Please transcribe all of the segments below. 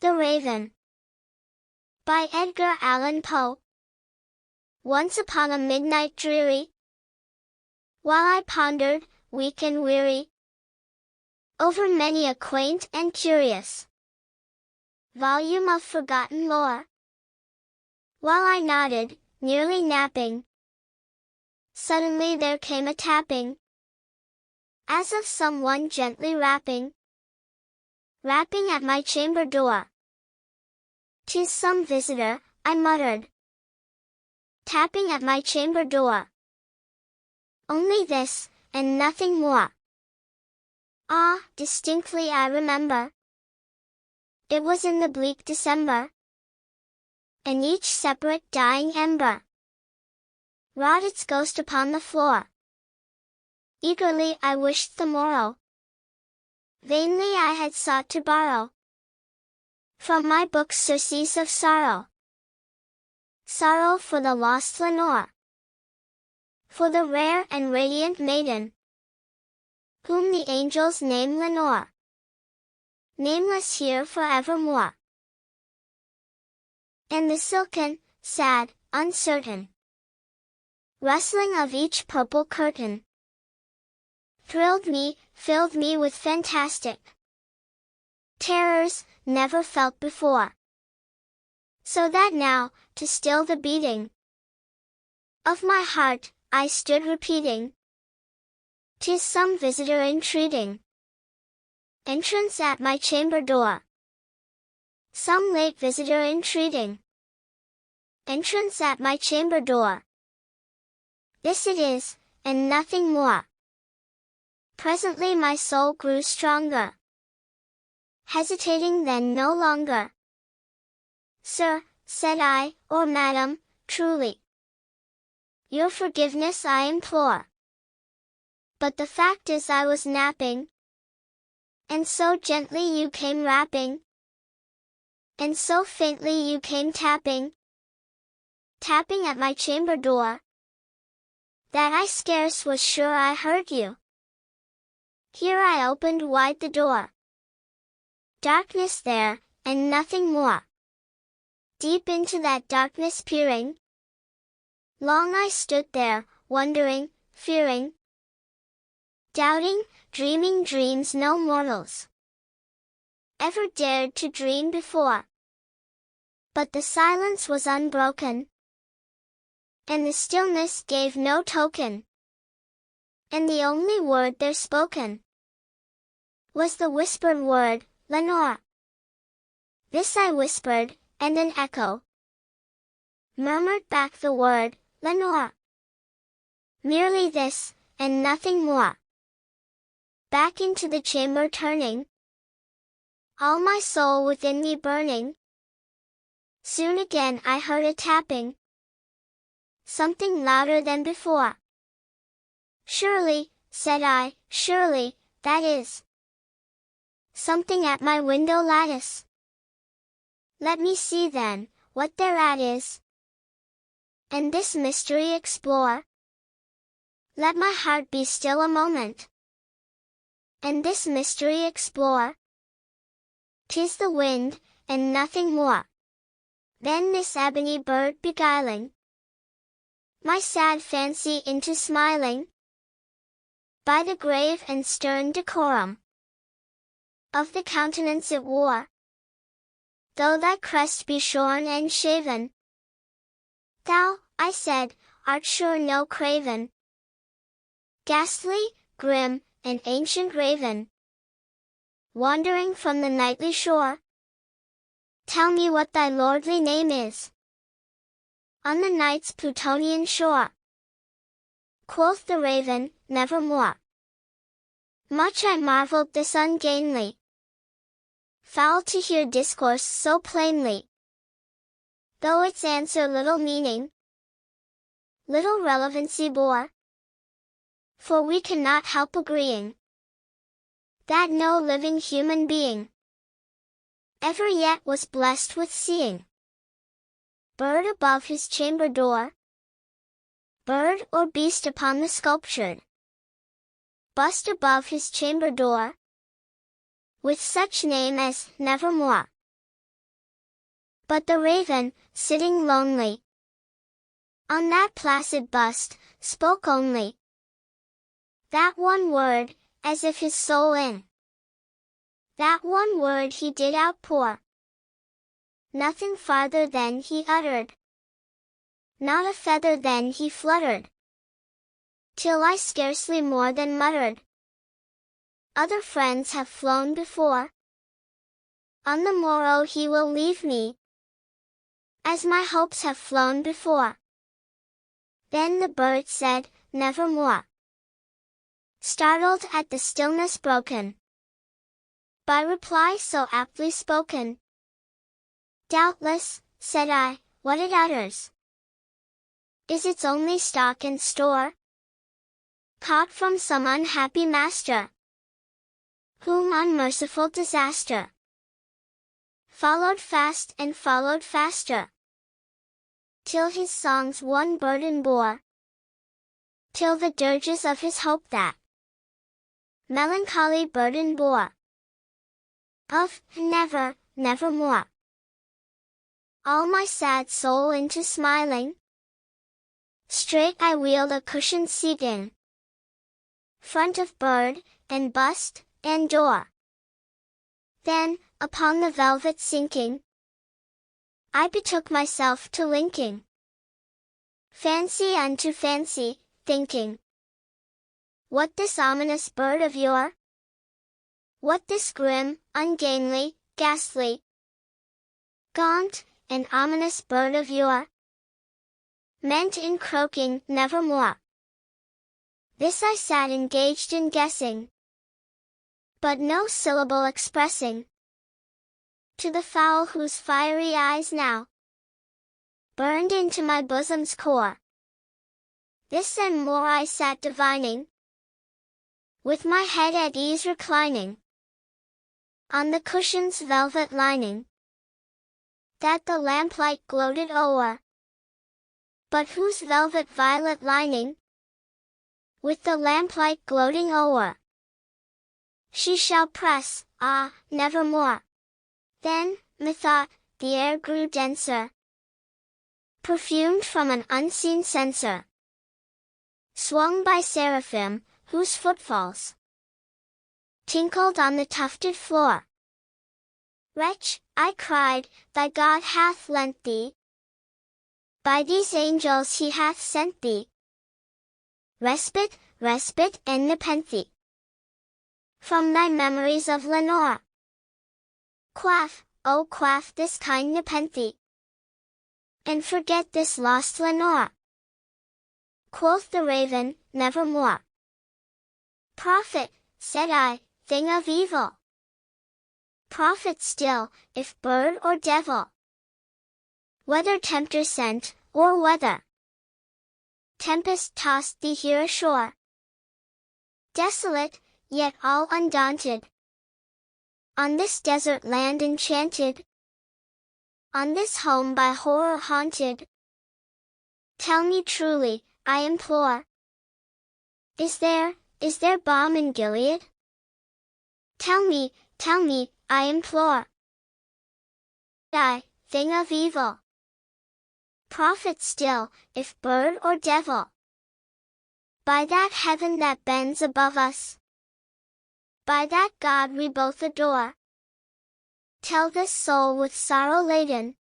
The Raven. By Edgar Allan Poe. Once upon a midnight dreary, while I pondered, weak and weary, over many a quaint and curious volume of forgotten lore, while I nodded, nearly napping, suddenly there came a tapping, as of someone gently rapping at my chamber door. "'Tis some visitor," I muttered, tapping at my chamber door. Only this, and nothing more. Ah, distinctly I remember. It was in the bleak December, and each separate dying ember wrought its ghost upon the floor. Eagerly I wished the morrow. Vainly I had sought to borrow from my books surcease of sorrow. Sorrow for the lost Lenore, for the rare and radiant maiden, whom the angels name Lenore, nameless here forevermore. And the silken, sad, uncertain rustling of each purple curtain thrilled me, filled me with fantastic terrors, never felt before. So that now, to still the beating of my heart, I stood repeating, "'Tis some visitor entreating entrance at my chamber door. Some late visitor entreating entrance at my chamber door. This it is, and nothing more." Presently my soul grew stronger, hesitating then no longer. "Sir," said I, "or madam, truly, your forgiveness I implore. But the fact is I was napping, and so gently you came rapping, and so faintly you came tapping at my chamber door, that I scarce was sure I heard you." Here I opened wide the door. Darkness there, and nothing more. Deep into that darkness peering, long I stood there, wondering, fearing, doubting, dreaming dreams no mortals ever dared to dream before. But the silence was unbroken, and the stillness gave no token, and the only word there spoken was the whispered word, "Lenore." This I whispered, and an echo murmured back the word, "Lenore." Merely this, and nothing more. Back into the chamber turning, all my soul within me burning, soon again I heard a tapping, something louder than before. "Surely," said I, "surely, that is something at my window lattice. Let me see then, what thereat is, and this mystery explore. Let my heart be still a moment, and this mystery explore. 'Tis the wind, and nothing more." Then this ebony bird beguiling my sad fancy into smiling, by the grave and stern decorum of the countenance it wore, "Though thy crest be shorn and shaven, thou," I said, "art sure no craven, ghastly, grim, and ancient raven, wandering from the nightly shore. Tell me what thy lordly name is on the night's Plutonian shore." Quoth the raven, "Nevermore." Much I marveled this ungainly fowl to hear discourse so plainly, though its answer little meaning, little relevancy bore. For we cannot help agreeing that no living human being ever yet was blessed with seeing bird above his chamber door, bird or beast upon the sculptured bust above his chamber door, with such name as Nevermore. But the raven, sitting lonely on that placid bust, spoke only that one word, as if his soul in that one word he did outpour. Nothing farther then he uttered, not a feather then he fluttered, till I scarcely more than muttered, other friends have flown before. On the morrow he will leave me, as my hopes have flown before. Then the bird said, nevermore. Startled at the stillness broken by reply so aptly spoken. Doubtless, said I, what it utters is its only stock and store, caught from some unhappy master, whom unmerciful disaster followed fast and followed faster, till his songs one burden bore, till the dirges of his hope that melancholy burden bore, of never, nevermore, all my sad soul into smiling. Straight I wheeled a cushioned seat in front of bird, and bust, and door. Then, upon the velvet sinking, I betook myself to linking fancy unto fancy, thinking, what this ominous bird of yore, what this grim, ungainly, ghastly, gaunt, and ominous bird of yore meant in croaking nevermore. This I sat engaged in guessing, but no syllable expressing to the fowl whose fiery eyes now burned into my bosom's core. This and more I sat divining, with my head at ease reclining on the cushion's velvet lining, that the lamplight gloated o'er, but whose velvet violet lining, with the lamplight gloating o'er, she shall press, ah, nevermore. Then, methought, the air grew denser, perfumed from an unseen censer, swung by seraphim, whose footfalls tinkled on the tufted floor. Wretch, I cried, thy God hath lent thee, by these angels he hath sent thee, respite, respite and nepenthe from thy memories of Lenore. Quaff, oh quaff this kind nepenthe, and forget this lost Lenore. Quoth the raven, nevermore. Prophet, said I, thing of evil. Prophet still, if bird or devil, whether tempter sent, or whether tempest tossed thee here ashore. Desolate, yet all undaunted, on this desert land enchanted, on this home by horror haunted, tell me truly, I implore, is there balm in Gilead? Tell me, I implore. I, thing of evil. Prophet still, if bird or devil. By that heaven that bends above us, by that God we both adore, tell this soul with sorrow laden,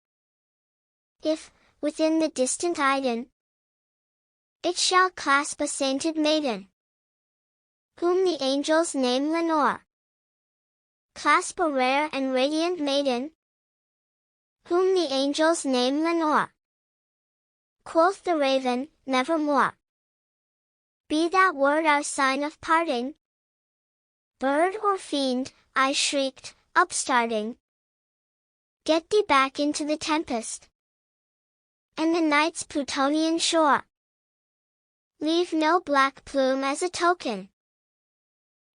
if, within the distant Iden, it shall clasp a sainted maiden, whom the angels name Lenore. Clasp a rare and radiant maiden, whom the angels name Lenore. Quoth the raven, nevermore. Be that word our sign of parting. Bird or fiend, I shrieked, upstarting. Get thee back into the tempest, and the night's Plutonian shore. Leave no black plume as a token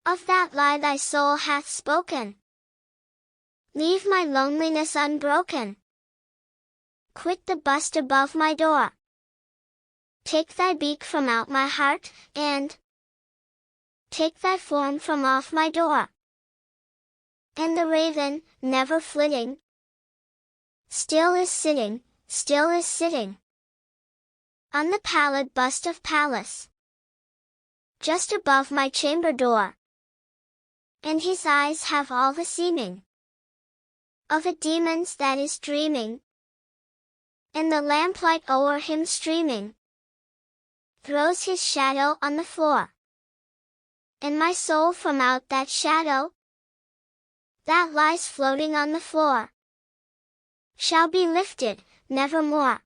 of that lie thy soul hath spoken. Leave my loneliness unbroken. Quit the bust above my door. Take thy beak from out my heart, and take thy form from off my door. And the raven, never flitting, Still is sitting, still is sitting, on the pallid bust of Pallas, just above my chamber door. And his eyes have all the seeming of a demon's that is dreaming, and the lamplight o'er him streaming throws his shadow on the floor. And my soul from out that shadow, that lies floating on the floor, shall be lifted, nevermore.